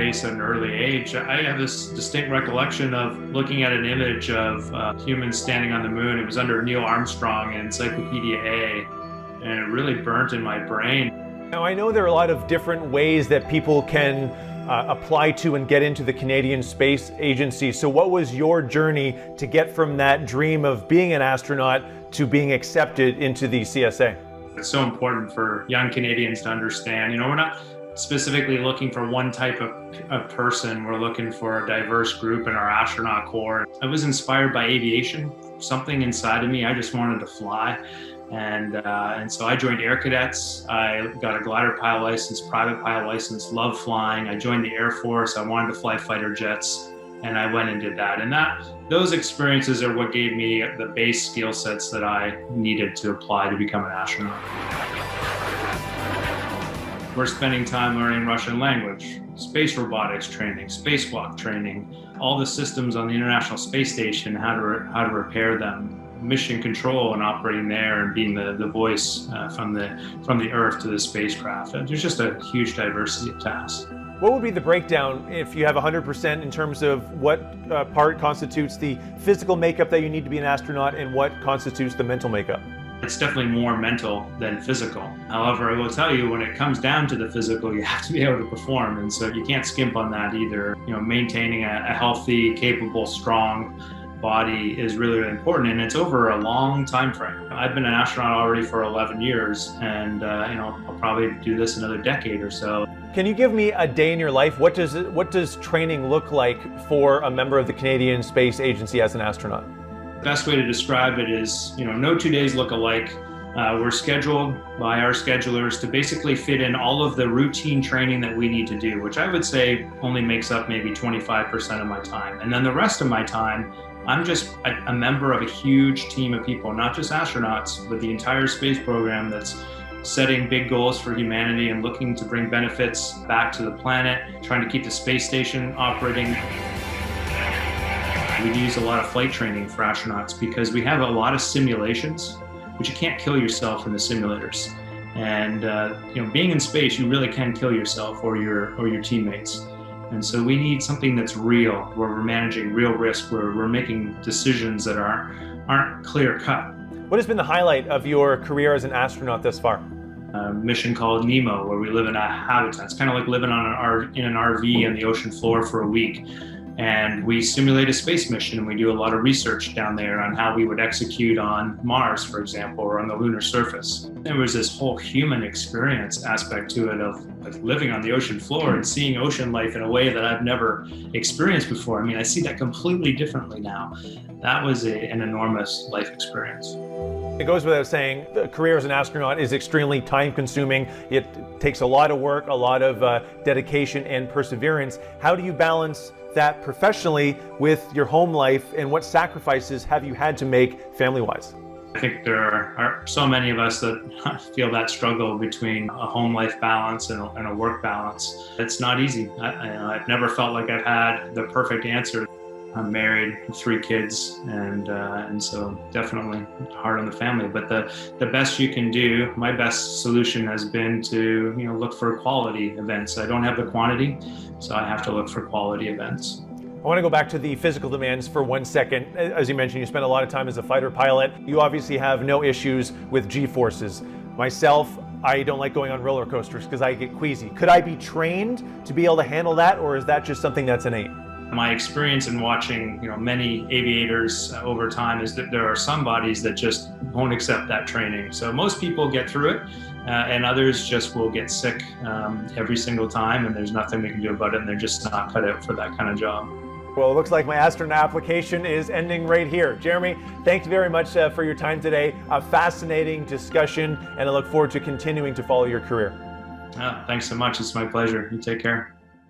space at an early age. I have this distinct recollection of looking at an image of humans standing on the moon. It was under Neil Armstrong in Encyclopedia A, and it really burnt in my brain. Now, I know there are a lot of different ways that people can apply to and get into the Canadian Space Agency. So what was your journey to get from that dream of being an astronaut to being accepted into the CSA? It's so important for young Canadians to understand, we're not specifically looking for one type of person. We're looking for a diverse group in our astronaut corps. I was inspired by aviation. Something inside of me, I just wanted to fly. And so I joined Air Cadets. I got a glider pilot license, private pilot license, loved flying. I joined the Air Force. I wanted to fly fighter jets, and I went and did that. And those experiences are what gave me the base skill sets that I needed to apply to become an astronaut. We're spending time learning Russian language, space robotics training, spacewalk training, all the systems on the International Space Station, how to repair them, mission control and operating there and being the voice from the Earth to the spacecraft. There's just a huge diversity of tasks. What would be the breakdown if you have 100% in terms of what part constitutes the physical makeup that you need to be an astronaut and what constitutes the mental makeup? It's definitely more mental than physical. However, I will tell you, when it comes down to the physical, you have to be able to perform. And so you can't skimp on that either. Maintaining a healthy, capable, strong body is really, really important, and it's over a long time frame. I've been an astronaut already for 11 years, and I'll probably do this another decade or so. Can you give me a day in your life? What does training look like for a member of the Canadian Space Agency as an astronaut? The best way to describe it is, no 2 days look alike. We're scheduled by our schedulers to basically fit in all of the routine training that we need to do, which I would say only makes up maybe 25% of my time. And then the rest of my time, I'm just a member of a huge team of people, not just astronauts, but the entire space program that's setting big goals for humanity and looking to bring benefits back to the planet, trying to keep the space station operating. We use a lot of flight training for astronauts because we have a lot of simulations, but you can't kill yourself in the simulators. And being in space, you really can kill yourself or your teammates. And so we need something that's real, where we're managing real risk, where we're making decisions that aren't clear cut. What has been the highlight of your career as an astronaut thus far? A mission called Nemo, where we live in a habitat. It's kind of like living in an RV on the ocean floor for a week. And we simulate a space mission, and we do a lot of research down there on how we would execute on Mars, for example, or on the lunar surface. There was this whole human experience aspect to it of living on the ocean floor and seeing ocean life in a way that I've never experienced before. I mean, I see that completely differently now. That was an enormous life experience. It goes without saying, the career as an astronaut is extremely time-consuming. It takes a lot of work, a lot of dedication and perseverance. How do you balance that professionally with your home life, and what sacrifices have you had to make family-wise? I think there are so many of us that feel that struggle between a home life balance and a work balance. It's not easy. I've never felt like I've had the perfect answer. I'm married, 3 kids, and so definitely hard on the family. But the best you can do, my best solution has been to look for quality events. I don't have the quantity, so I have to look for quality events. I want to go back to the physical demands for 1 second. As you mentioned, you spent a lot of time as a fighter pilot. You obviously have no issues with G-forces. Myself, I don't like going on roller coasters because I get queasy. Could I be trained to be able to handle that, or is that just something that's innate? My experience in watching many aviators over time is that there are some bodies that just won't accept that training. So most people get through it, and others just will get sick every single time, and there's nothing we can do about it, and they're just not cut out for that kind of job. Well, it looks like my astronaut application is ending right here. Jeremy, thank you very much for your time today. A fascinating discussion, and I look forward to continuing to follow your career. Thanks so much. It's my pleasure. You take care.